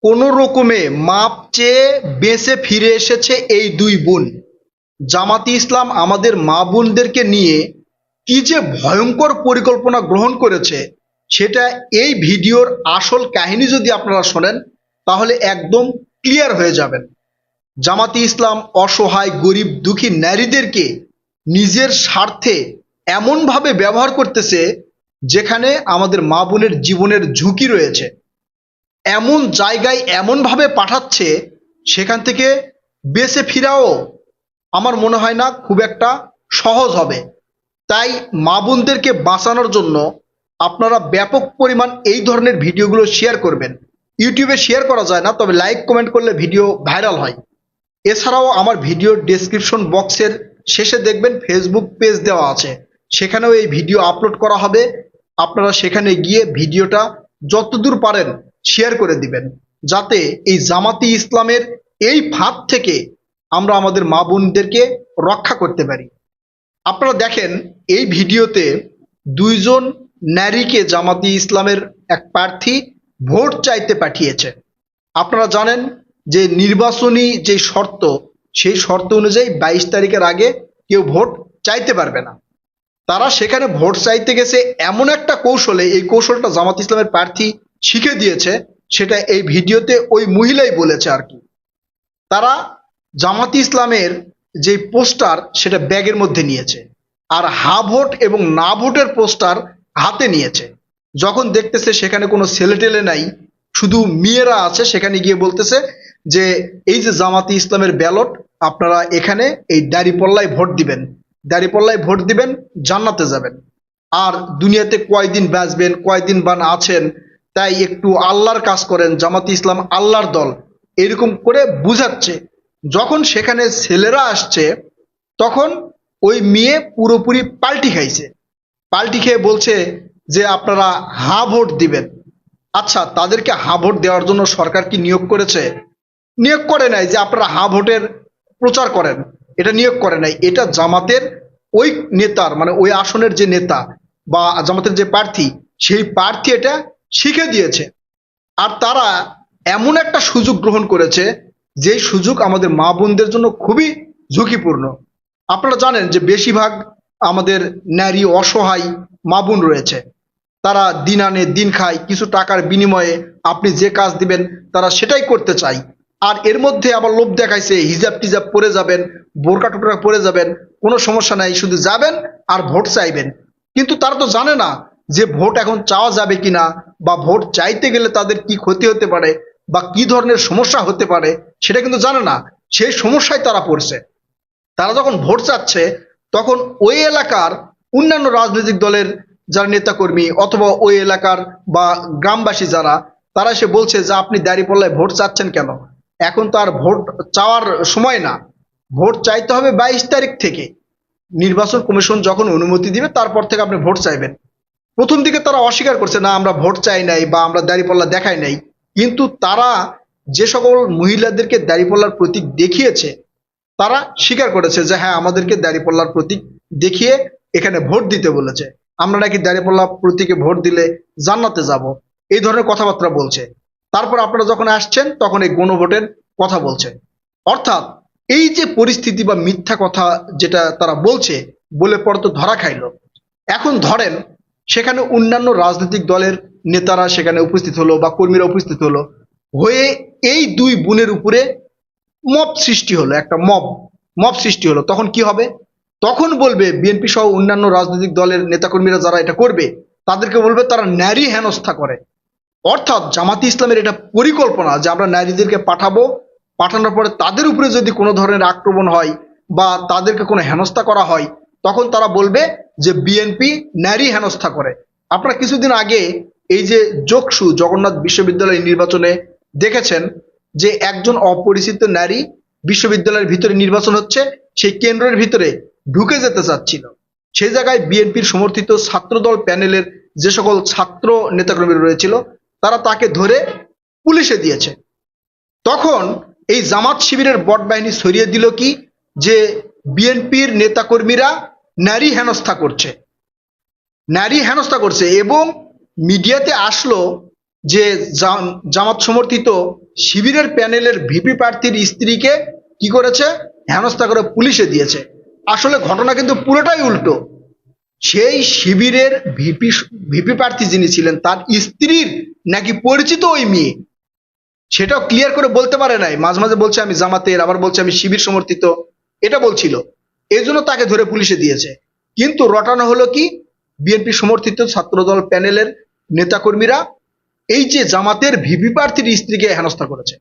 কোন রকমে মাপ চেয়ে বেঁচে ফিরে এসেছে এই দুই বোন। জামাতি ইসলাম আমাদের মা বোনদেরকে নিয়ে কি যে ভয়ঙ্কর পরিকল্পনা গ্রহণ করেছে, সেটা এই ভিডিওর আসল কাহিনী যদি আপনারা শোনেন তাহলে একদম ক্লিয়ার হয়ে যাবেন। জামাতি ইসলাম অসহায় গরিব দুঃখী নারীদেরকে নিজের স্বার্থে এমনভাবে ব্যবহার করতেছে যেখানে আমাদের মা বোনের জীবনের ঝুঁকি রয়েছে, এমন জায়গায় এমনভাবে পাঠাচ্ছে সেখান থেকে বেঁচে ফিরাও আমার মনে হয় না খুব একটা সহজ হবে। তাই মা বোনদেরকে বাঁচানোর জন্য আপনারা ব্যাপক পরিমাণ এই ধরনের ভিডিওগুলো শেয়ার করবেন। ইউটিউবে শেয়ার করা যায় না, তবে লাইক কমেন্ট করলে ভিডিও ভাইরাল হয়। এছাড়াও আমার ভিডিওর ডেসক্রিপশন বক্সের শেষে দেখবেন ফেসবুক পেজ দেওয়া আছে, সেখানেও এই ভিডিও আপলোড করা হবে। আপনারা সেখানে গিয়ে ভিডিওটা যতদূর পারেন শেয়ার করে দিবেন, যাতে এই জামাতি ইসলামের এই ফাঁদ থেকে আমরা আমাদের মা বোনদেরকে রক্ষা করতে পারি। আপনারা দেখেন এই ভিডিওতে দুইজন নারীকে জামাতি ইসলামের এক প্রার্থী ভোট চাইতে পাঠিয়েছে। আপনারা জানেন যে নির্বাচনী যে শর্ত, সেই শর্ত অনুযায়ী 22 তারিখের আগে কেউ ভোট চাইতে পারবে না। তারা সেখানে ভোট চাইতে গেছে এমন একটা কৌশলে, এই কৌশলটা জামাত ইসলামের প্রার্থী শিখে দিয়েছে, সেটা এই ভিডিওতে ওই মহিলাই বলেছে আর কি। তারা জামাত ইসলামের যে পোস্টার সেটা ব্যাগের মধ্যে নিয়েছে, আর হা ভোট এবং না ভোটের পোস্টার হাতে নিয়েছে। যখন দেখতেছে সেখানে কোনো ছেলেটেলে নাই, শুধু মেয়েরা আছে, সেখানে গিয়ে বলতেছে যে এই যে জামাতি ইসলামের ব্যালট, আপনারা এখানে এই দাঁড়িপাল্লায় ভোট দিবেন, দাঁড়িপাল্লায় ভোট দিবেন, জান্নাতে যাবেন। আর দুনিয়াতে কয়দিন বাঁচবেন, কয়দিন বান আছেন, তাই একটু আল্লাহর কাজ করেন, জামাতি ইসলাম আল্লাহর দল, এরকম করে বুঝাচ্ছে। যখন সেখানে ছেলেরা আসছে তখন ওই মেয়ে পুরোপুরি পাল্টি খাইছে, পাল্টি খেয়ে বলছে যে আপনারা হা ভোট দিবেন। আচ্ছা, তাদেরকে হা ভোট দেওয়ার জন্য সরকার কি নিয়োগ করেছে? নিয়োগ করে নাই যে আপনারা হা ভোটের প্রচার করেন, এটা নিয়োগ করে নাই। এটা জামাতের ওই নেতার, মানে ওই আসনের যে নেতা বা জামাতের যে প্রার্থী, সেই প্রার্থী এটা শিখে দিয়েছে। আর তারা এমন একটা সুযোগ গ্রহণ করেছে যেই সুযোগ আমাদের মা বোনদের জন্য খুবই ঝুঁকিপূর্ণ। আপনারা জানেন যে বেশিরভাগ আমাদের নারী অসহায় মা বোন রয়েছে, তারা দিন আনে দিন খায়, কিছু টাকার বিনিময়ে আপনি যে কাজ দিবেন তারা সেটাই করতে চায়। আর এর মধ্যে আবার লোভ দেখাইছে হিজাব টিজাব পরে যাবেন, বোরকা টোরকা পরে যাবেন, কোনো সমস্যা নাই, শুধু যাবেন আর ভোট চাইবেন। কিন্তু তারা তো জানে না যে ভোট এখন চাওয়া যাবে কিনা, বা ভোট চাইতে গেলে তাদের কি ক্ষতি হতে পারে বা কি ধরনের সমস্যা হতে পারে সেটা কিন্তু জানে না। সেই সমস্যায় তারা পড়ছে। তারা যখন ভোট চাচ্ছে তখন ওই এলাকার অন্যান্য রাজনৈতিক দলের যারা নেতাকর্মী অথবা ওই এলাকার বা গ্রামবাসী যারা, তারা এসে বলছে যে আপনি দাঁড়িপাল্লায় ভোট চাচ্ছেন কেন? এখন তো আর ভোট চাওয়ার সময় না, ভোট চাইতে হবে 22 তারিখ থেকে। নির্বাচন কমিশন যখন অনুমতি দিবে তারপর থেকে আপনি ভোট চাইবেন। প্রথম দিকে তারা অস্বীকার করছে, না আমরা ভোট চাই নাই বা আমরা দাঁড়িপাল্লা দেখাই নাই। কিন্তু তারা যে সকল মহিলাদেরকে দাঁড়িপাল্লার প্রতীক দেখিয়েছে, তারা স্বীকার করেছে যে হ্যাঁ, আমাদেরকে দাঁড়িপাল্লার প্রতীক দেখিয়ে এখানে ভোট দিতে বলেছে, আমরা নাকি দাঁড়িপাল্লা প্রতীকে ভোট দিলে জান্নাতে যাব, এই ধরনের কথাবার্তা বলছে। তারপর আপনারা যখন আসছেন তখন এই গণভোটের কথা বলছে। অর্থাৎ এই যে পরিস্থিতি বা মিথ্যা কথা যেটা তারা বলছে, বলে পরে তো ধরা খাইলো। এখন ধরেন সেখানে অন্যান্য রাজনৈতিক দলের নেতারা সেখানে উপস্থিত হলো বা কর্মীরা উপস্থিত হলো, হয়ে এই দুই বোনের উপরে মব সৃষ্টি হলো, একটা মব সৃষ্টি হলো। তখন কি হবে? তখন বলবে বিএনপি সহ অন্যান্য রাজনৈতিক দলের নেতাকর্মীরা যারা এটা করবে, তাদেরকে বলবে তারা নারী হেনস্থা করে। অর্থাৎ জামাতি ইসলামের এটা পরিকল্পনা যে আমরা নারীদেরকে পাঠাবো, পাঠানোর পরে তাদের উপরে যদি কোনো ধরনের আক্রমণ হয় বা তাদেরকে কোনো হেনস্থা করা হয়, তখন তারা বলবে যে বিএনপি নারী হেনস্থা করে। আপনারা কিছুদিন আগে এই যে যোগসু জগন্নাথ বিশ্ববিদ্যালয় নির্বাচনে দেখেছেন যে একজন অপরিচিত নারী বিশ্ববিদ্যালয়ের ভিতরে নির্বাচন হচ্ছে, সেই কেন্দ্রের ভিতরে ঢুকে যেতে চাচ্ছিল। সেই জায়গায় বিএনপির সমর্থিত ছাত্রদল প্যানেলের যে সকল ছাত্র নেতাকর্মী রয়েছিল, তারা তাকে ধরে পুলিশে দিয়েছে। তখন এই জামাত শিবিরের বট বাহিনী ছড়িয়ে দিল কি, যে বিএনপির নেতাকর্মীরা নারী হেনস্থা করছে, নারী হেনস্থা করছে। এবং মিডিয়াতে আসলো যে জামাত সমর্থিত শিবিরের প্যানেলের ভিপি প্রার্থীর স্ত্রীকে কি করেছে, হেনস্থা করে পুলিশে দিয়েছে। আসলে ঘটনা কিন্তু পুরোটাই উল্টো। সেই শিবিরের ভিপি ভিপি প্রার্থী যিনি ছিলেন তার স্ত্রীর নাকি পরিচিত ওই মেয়ে, সেটাও ক্লিয়ার করে বলতে পারে নাই। মাঝে মাঝে বলছে আমি জামাতের, আবার বলছে আমি শিবির সমর্থিত, এটা বলছিল। এই জন্য তাকে ধরে পুলিশে দিয়েছে। কিন্তু রটানো হলো কি, বিএনপি সমর্থিত ছাত্রদল প্যানেলের নেতাকর্মীরা এই যে জামাতের ভিপি প্রার্থীর স্ত্রীকে হেনস্থা করেছে।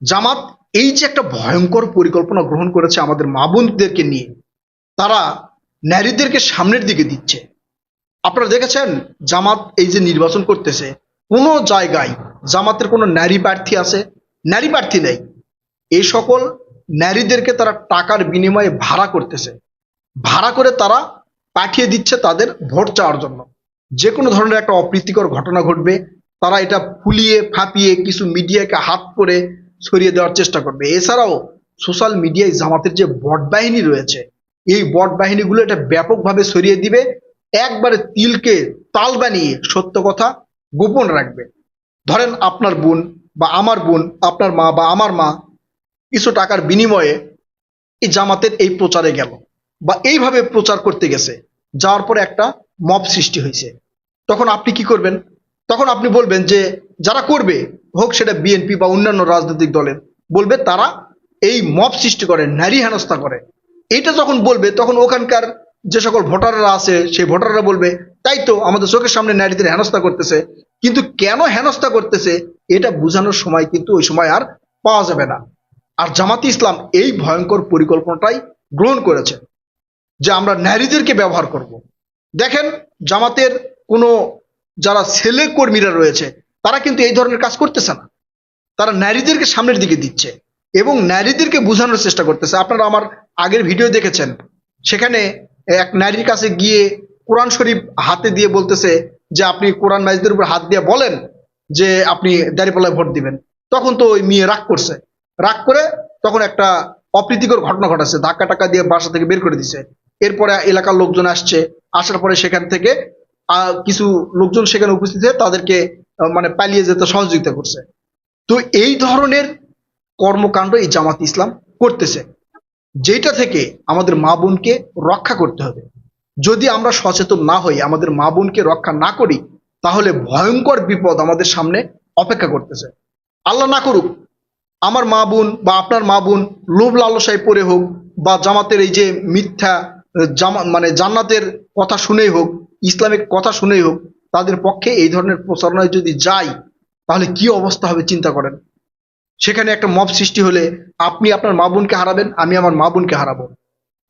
জামাত এই যে একটা ভয়ঙ্কর পরিকল্পনা গ্রহণ করেছে আমাদের মা বোনদেরকে নিয়ে, তারা নারীদেরকে সামনের দিকে দিচ্ছে। আপনারা দেখেছেন জামাত এই যে নির্বাচন করতেছে, কোনো জায়গায় জামাতের কোনো নারী প্রার্থী আছে? নারী প্রার্থী নেই। এই সকল নারীদেরকে তারা টাকার বিনিময়ে ভাড়া করতেছে, ভাড়া করে তারা পাঠিয়ে দিচ্ছে তাদের ভোট চাওয়ার জন্য। যে কোনো ধরনের একটা অপ্রীতিকর ঘটনা ঘটবে, তারা এটা ফুলিয়ে ফাঁপিয়ে কিছু মিডিয়াকে হাত করে ছড়িয়ে দেওয়ার চেষ্টা করবে। এছাড়াও সোশ্যাল মিডিয়ায় জামাতের যে বট বাহিনী রয়েছে, এই বট বাহিনীগুলো এটা ব্যাপকভাবে ছড়িয়ে দিবে, একবারে তিলকে তাল বানিয়ে সত্য কথা গোপন রাখবে। ধরেন আপনার বোন বা আমার বোন, আপনার মা বা আমার মা কিছু টাকার বিনিময়ে এই জামাতের এই প্রচারে গেল বা এইভাবে প্রচার করতে গেছে, যাওয়ার পরে একটা মব সৃষ্টি হয়েছে। তখন আপনি কি করবেন? তখন আপনি বলবেন যে যারা করবে, হোক সেটা বিএনপি বা অন্যান্য রাজনৈতিক দলের, বলবে তারা এই মব সৃষ্টি করে, নারী হেনস্থা করে। এইটা যখন বলবে তখন ওখানকার যে সকল ভোটাররা আছে সেই ভোটাররা বলবে তাই তো, আমাদের চোখের সামনে নারীদের হেনস্থা করতেছে। কিন্তু কেন হেনস্থা করতেছে এটা বোঝানোর সময় কিন্তু ওই সময় আর পাওয়া যাবে না। আর জামাতে ইসলাম এই ভয়ঙ্কর পরিকল্পনাটাই গ্রহণ করেছে যে আমরা নারীদেরকে ব্যবহার করব। দেখেন জামাতের কোনো যারা ছেলে কর্মীরা রয়েছে তারা কিন্তু এই ধরনের কাজ করতেছে না, তারা নারীদেরকে সামনের দিকে দিচ্ছে এবং নারীদেরকে বোঝানোর চেষ্টা করতেছে। আপনারা আমার আগের ভিডিও দেখেছেন, সেখানে এক নারীর কাছে গিয়ে কোরআন শরীফ হাতে দিয়ে বলতেছে যে আপনি কোরআন মাজিদের উপর হাত দিয়ে বলেন যে আপনি দাঁড়িপাল্লায় ভোট দিবেন। তখন তো ওই মেয়ে রাগ করছে, রাগ করে তখন একটা অপ্রীতিকর ঘটনা ঘটাচ্ছে, ধাক্কা টাক্কা দিয়ে বাসা থেকে বের করে দিছে। এরপরে এলাকার লোকজন আসছে, আসার পরে সেখান থেকে কিছু লোকজন সেখানে উপস্থিত হয়ে তাদেরকে মানে পালিয়ে যেতে সহযোগিতা করছে। তো এই ধরনের কর্মকাণ্ড এই জামাত ইসলাম করতেছে, যেটা থেকে আমাদের মা বোনকে রক্ষা করতে হবে। যদি আমরা সচেতন না হই, আমাদের মা বোনকে রক্ষা না করি, তাহলে ভয়ঙ্কর বিপদ আমাদের সামনে অপেক্ষা করতেছে। আল্লাহ না করুক আমার মা বোন বা আপনার মা বোন লোভ লালসায় পড়ে হোক বা জামাতের এই যে মিথ্যা মানে জান্নাতের কথা শুনেই হোক, ইসলামিক কথা শুনেই হোক, তাদের পক্ষে এই ধরনের প্রচারণায় যদি যাই তাহলে কি অবস্থা হবে চিন্তা করেন। সেখানে একটা মব সৃষ্টি হলে আপনি আপনার মা বোনকে হারাবেন, আমি আমার মা বোনকে হারাবো।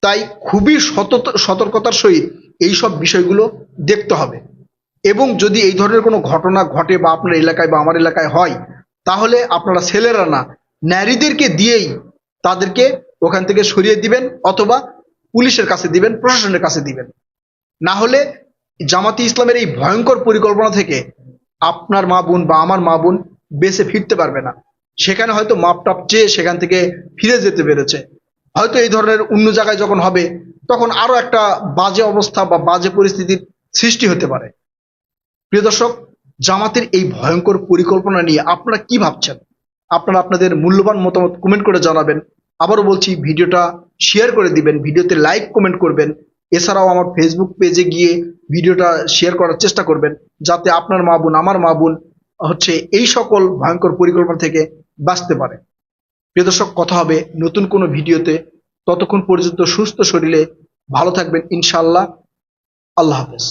তাই খুবই সতর্কতার সহিত এইসব বিষয়গুলো দেখতে হবে। এবং যদি এই ধরনের কোনো ঘটনা ঘটে বা আপনার এলাকায় বা আমার এলাকায় হয়, তাহলে আপনারা ছেলেরা না, নারীদেরকে দিয়েই তাদেরকে ওখান থেকে সরিয়ে দিবেন, অথবা পুলিশের কাছে দিবেন, প্রশাসনের কাছে দিবেন। না হলে জামাতি ইসলামের এই ভয়ঙ্কর পরিকল্পনা থেকে আপনার মা বোন বা আমার মা বোন বেঁচে ফিরতে পারবে না। সেখানে হয়তো মাপটাপ চেয়ে সেখান থেকে ফিরে যেতে পেরেছে। হয়তো এই ধরনের অন্য জায়গায় যখন হবে তখন আরো একটা বাজে অবস্থা বা বাজে পরিস্থিতির সৃষ্টি হতে পারে। প্রিয় দর্শক, জামাতের এই ভয়ঙ্কর পরিকল্পনা নিয়ে আপনারা কি ভাবছেন? আপনারা আপনাদের মূল্যবান মতামত কমেন্ট করে জানাবেন। আবারও বলছি, ভিডিওটা শেয়ার করে দিবেন, ভিডিওতে লাইক কমেন্ট করবেন। এছাড়াও আমার ফেসবুক পেজে গিয়ে ভিডিওটা শেয়ার করার চেষ্টা করবেন, যাতে আপনার মা বোন আমার মা বোন এই সকল ভয়ঙ্কর পরিকল্পনা থেকে বাঁচতে পারে। প্রিয় দর্শক, কথা হবে নতুন কোনো ভিডিওতে। ততক্ষণ পর্যন্ত সুস্থ শরীরে ভালো থাকবেন ইনশাআল্লাহ। আল্লাহ হাফেজ।